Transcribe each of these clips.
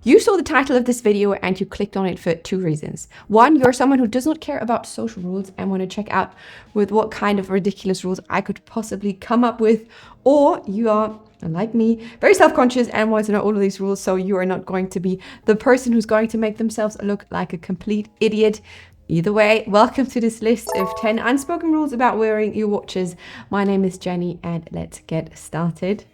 You saw the title of this video and you clicked on it for two reasons. One, you're someone who does not care about social rules and want to check out with what kind of ridiculous rules I could possibly come up with. Or you are, like me, very self-conscious and want to know all of these rules, so you are not going to be the person who's going to make themselves look like a complete idiot. Either way, welcome to this list of 10 unspoken rules about wearing your watches. My name is Jenny and let's get started.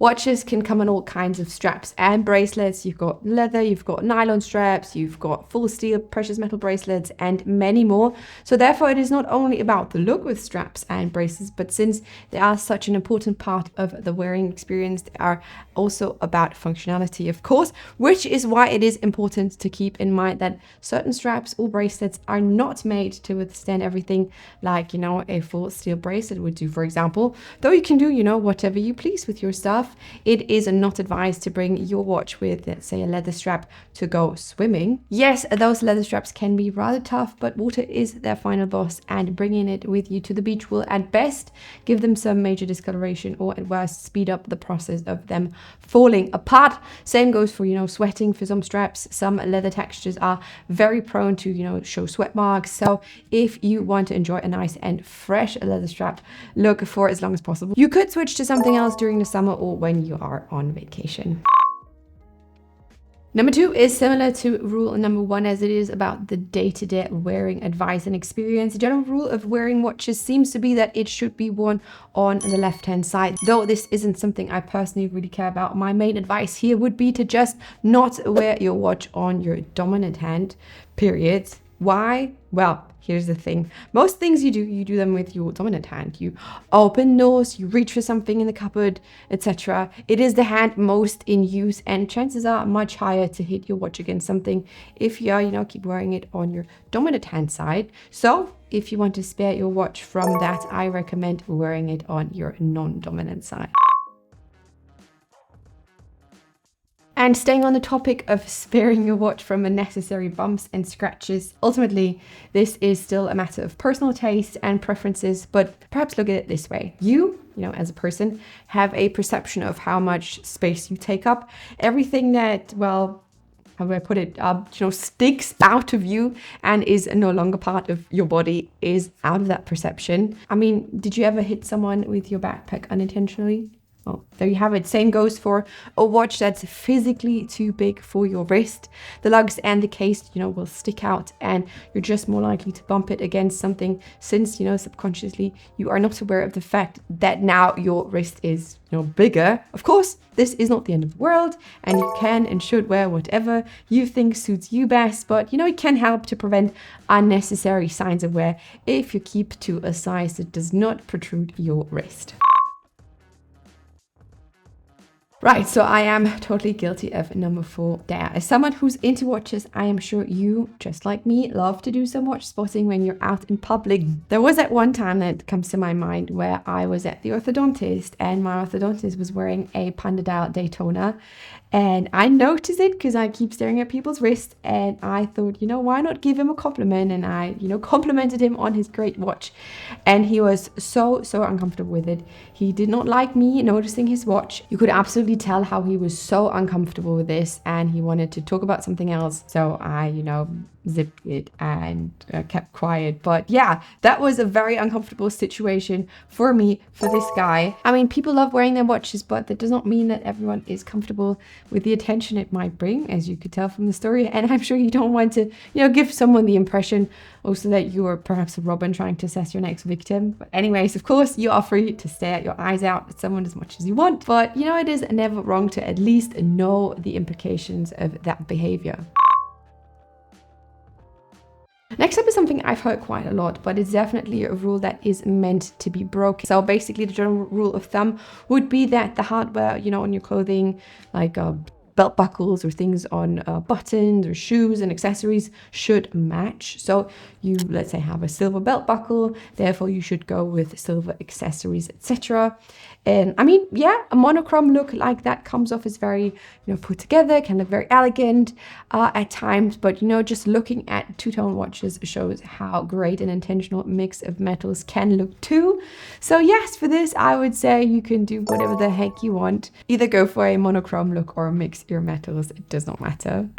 Watches can come in all kinds of straps and bracelets. You've got leather, you've got nylon straps, you've got full steel, precious metal bracelets, and many more. So therefore, it is not only about the look with straps and bracelets, but since they are such an important part of the wearing experience, they are also about functionality, of course, which is why it is important to keep in mind that certain straps or bracelets are not made to withstand everything like, a full steel bracelet would do, for example. Though you can do, whatever you please with your stuff. It is not advised to bring your watch with, let's say, a leather strap to go swimming. Yes, those leather straps can be rather tough, but water is their final boss, and bringing it with you to the beach will at best give them some major discoloration, or at worst speed up the process of them falling apart. Same goes for, sweating for some straps. Some leather textures are very prone to, show sweat marks. So if you want to enjoy a nice and fresh leather strap, look for as long as possible. You could switch to something else during the summer or when you are on vacation. Number 2 is similar to rule number 1, as it is about the day-to-day wearing advice and experience. The general rule of wearing watches seems to be that it should be worn on the left-hand side. Though this isn't something I personally really care about, my main advice here would be to just not wear your watch on your dominant hand, period. Why? Well, here's the thing. Most things you do them with your dominant hand. You open doors, you reach for something in the cupboard, etc. It is the hand most in use, and chances are much higher to hit your watch against something if you are, keep wearing it on your dominant hand side. So if you want to spare your watch from that, I recommend wearing it on your non-dominant side. And staying on the topic of sparing your watch from unnecessary bumps and scratches, ultimately, this is still a matter of personal taste and preferences, but perhaps look at it this way. You, as a person, have a perception of how much space you take up. Everything that, well, how do I put it, sticks out of you and is no longer part of your body is out of that perception. I mean, did you ever hit someone with your backpack unintentionally? Well, there you have it. Same goes for a watch that's physically too big for your wrist. The lugs and the case, will stick out, and you're just more likely to bump it against something since, subconsciously you are not aware of the fact that now your wrist is, bigger. Of course, this is not the end of the world, and you can and should wear whatever you think suits you best, but, it can help to prevent unnecessary signs of wear if you keep to a size that does not protrude your wrist. Right, so I am totally guilty of number 4 there. As someone who's into watches, I am sure you, just like me, love to do some watch spotting when you're out in public. There was that one time that comes to my mind where I was at the orthodontist and my orthodontist was wearing a Panda Dial Daytona, and I noticed it because I keep staring at people's wrists, and I thought, why not give him a compliment? And I, complimented him on his great watch, and he was so uncomfortable with it. He did not like me noticing his watch. You could absolutely tell how he was so uncomfortable with this, and he wanted to talk about something else. So I, zipped it and kept quiet. But yeah, that was a very uncomfortable situation for me, for this guy. I mean, people love wearing their watches, but that does not mean that everyone is comfortable with the attention it might bring, as you could tell from the story. And I'm sure you don't want to, give someone the impression also that you are perhaps a robber trying to assess your next victim. But anyways, of course, you are free to stare your eyes out at someone as much as you want. But, it is never wrong to at least know the implications of that behavior. Next up is something I've heard quite a lot, but it's definitely a rule that is meant to be broken. So basically the general rule of thumb would be that the hardware, on your clothing, like belt buckles or things on buttons or shoes and accessories should match. So you, let's say, have a silver belt buckle, therefore you should go with silver accessories, etc. And I mean, yeah, a monochrome look like that comes off as very, put together, can look very elegant at times. But, just looking at two-tone watches shows how great an intentional mix of metals can look too. So yes, for this, I would say you can do whatever the heck you want. Either go for a monochrome look or mix your metals. It does not matter.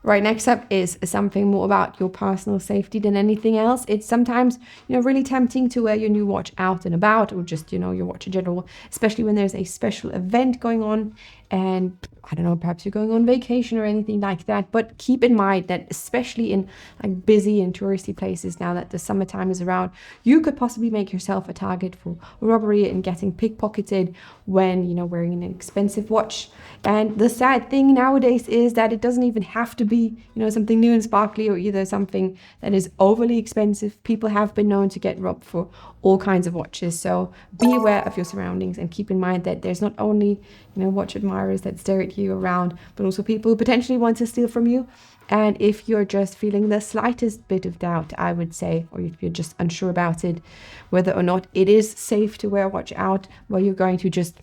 Right, next up is something more about your personal safety than anything else. It's sometimes, really tempting to wear your new watch out and about, or just, your watch in general, especially when there's a special event going on and I don't know, perhaps you're going on vacation or anything like that. But keep in mind that especially in like busy and touristy places, now that the summertime is around, you could possibly make yourself a target for robbery and getting pickpocketed when, wearing an expensive watch. And the sad thing nowadays is that it doesn't even have to be, something new and sparkly or either something that is overly expensive. People have been known to get robbed for all kinds of watches. So be aware of your surroundings and keep in mind that there's not only, watch admirers that stare at you around, but also people who potentially want to steal from you. And if you're just feeling the slightest bit of doubt, I would say, or if you're just unsure about it, whether or not it is safe to wear a watch out, well, you're going to just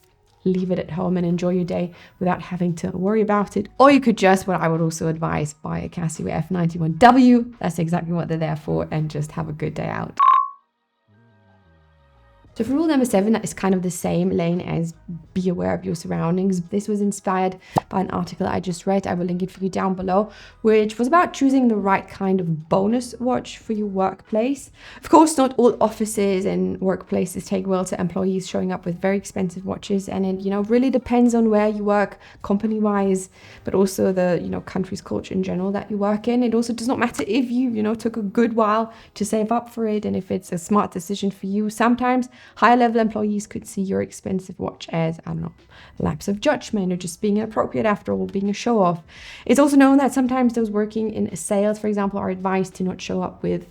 leave it at home and enjoy your day without having to worry about it. Or you could just, what I would also advise, buy a Casio F91W. That's exactly what they're there for, and just have a good day out. So for rule number 7, that is kind of the same lane as be aware of your surroundings. This was inspired by an article I just read. I will link it for you down below, which was about choosing the right kind of bonus watch for your workplace. Of course, not all offices and workplaces take well to employees showing up with very expensive watches. And it, really depends on where you work company-wise, but also the, country's culture in general that you work in. It also does not matter if you, took a good while to save up for it and if it's a smart decision for you. Sometimes higher level employees could see your expensive watch as, I don't know, lapse of judgment or just being inappropriate after all, being a show off. It's also known that sometimes those working in sales, for example, are advised to not show up with,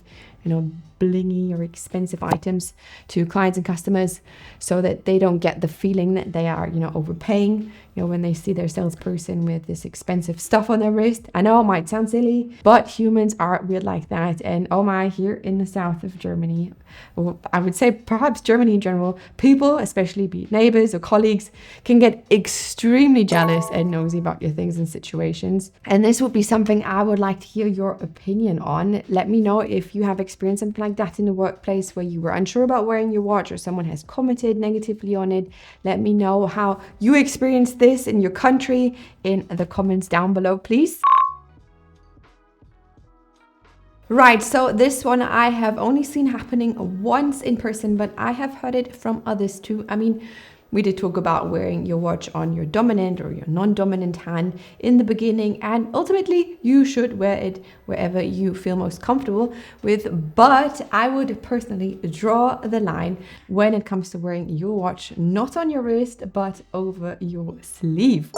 blingy or expensive items to clients and customers so that they don't get the feeling that they are, overpaying, when they see their salesperson with this expensive stuff on their wrist. I know it might sound silly, but humans are weird like that. And oh my, here in the south of Germany, or I would say perhaps Germany in general, people, especially be it neighbors or colleagues, can get extremely jealous and nosy about your things and situations. And this would be something I would like to hear your opinion on. Let me know if you have experienced something like that in the workplace where you were unsure about wearing your watch or someone has commented negatively on it. Let me know how you experienced this in your country in the comments down below, please. Right, so this one I have only seen happening once in person, but I have heard it from others too. I mean, we did talk about wearing your watch on your dominant or your non-dominant hand in the beginning, and ultimately you should wear it wherever you feel most comfortable with. But I would personally draw the line when it comes to wearing your watch not on your wrist, but over your sleeve.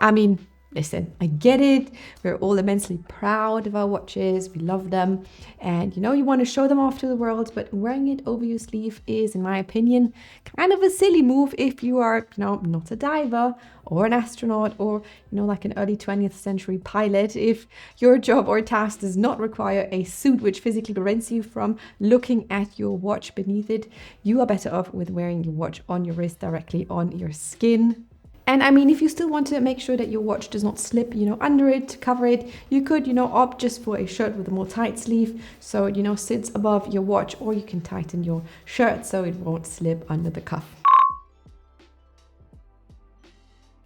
I mean, listen, I get it. We're all immensely proud of our watches. We love them. And you want to show them off to the world, but wearing it over your sleeve is, in my opinion, kind of a silly move if you are, not a diver or an astronaut or, like an early 20th century pilot. If your job or task does not require a suit which physically prevents you from looking at your watch beneath it, you are better off with wearing your watch on your wrist directly on your skin. And I mean, if you still want to make sure that your watch does not slip, under it to cover it, you could, opt just for a shirt with a more tight sleeve. So it, sits above your watch, or you can tighten your shirt so it won't slip under the cuff.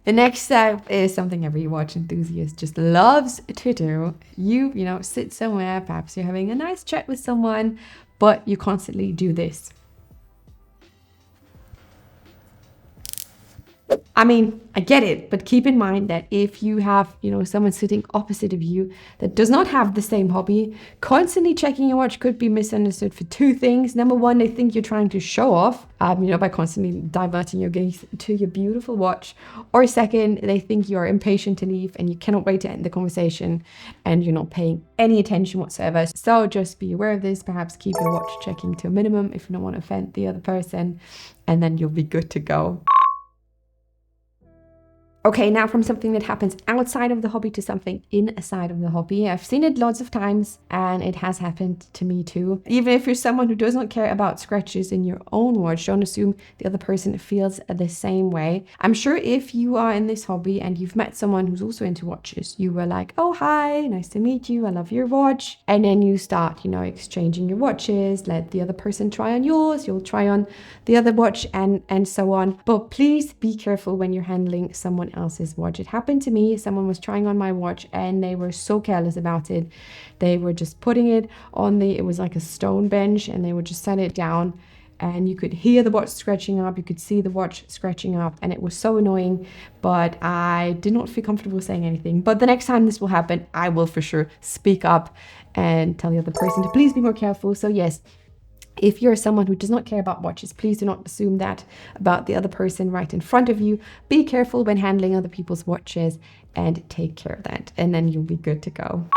The next step is something every watch enthusiast just loves to do. You sit somewhere, perhaps you're having a nice chat with someone, but you constantly do this. I mean, I get it, but keep in mind that if you have, someone sitting opposite of you that does not have the same hobby, constantly checking your watch could be misunderstood for two things. Number one, they think you're trying to show off, by constantly diverting your gaze to your beautiful watch. Or second, they think you are impatient to leave and you cannot wait to end the conversation and you're not paying any attention whatsoever. So just be aware of this. Perhaps keep your watch checking to a minimum if you don't want to offend the other person, and then you'll be good to go. Okay, now from something that happens outside of the hobby to something inside of the hobby. I've seen it lots of times and it has happened to me too. Even if you're someone who does not care about scratches in your own watch, don't assume the other person feels the same way. I'm sure if you are in this hobby and you've met someone who's also into watches, you were like, oh, hi, nice to meet you, I love your watch. And then you start, exchanging your watches, let the other person try on yours, you'll try on the other watch and so on. But please be careful when you're handling someone else's watch. It happened to me. Someone was trying on my watch and they were so careless about it. They were just putting it on it was like a stone bench, and they would just set it down and you could hear the watch scratching up, you could see the watch scratching up, and it was so annoying. But I did not feel comfortable saying anything. But the next time this will happen, I will for sure speak up and tell the other person to please be more careful. So yes, if you're someone who does not care about watches, please do not assume that about the other person right in front of you. Be careful when handling other people's watches and take care of that, and then you'll be good to go.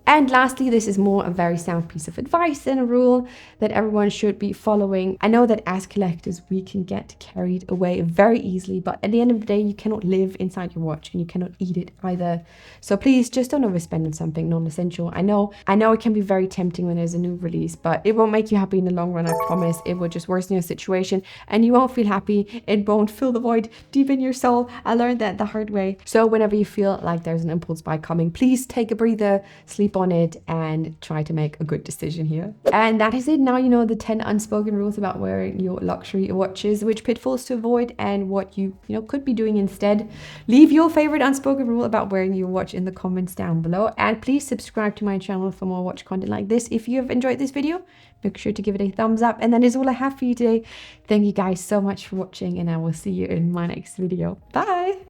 And lastly, this is more a very sound piece of advice and a rule that everyone should be following. I know that as collectors, we can get carried away very easily, but at the end of the day, you cannot live inside your watch and you cannot eat it either. So please just don't overspend on something non-essential. I know it can be very tempting when there's a new release, but it won't make you happy in the long run, I promise. It will just worsen your situation and you won't feel happy. It won't fill the void deep in your soul. I learned that the hard way. So whenever you feel like there's an impulse buy coming, please take a breather, sleep on it, and try to make a good decision here. And that is it. Now you know the 10 unspoken rules about wearing your luxury watches, which pitfalls to avoid, and what you could be doing instead. Leave your favorite unspoken rule about wearing your watch in the comments down below, and please subscribe to my channel for more watch content like this. If you have enjoyed this video, make sure to give it a thumbs up. And that is all I have for you today. Thank you guys so much for watching, and I will see you in my next video. Bye.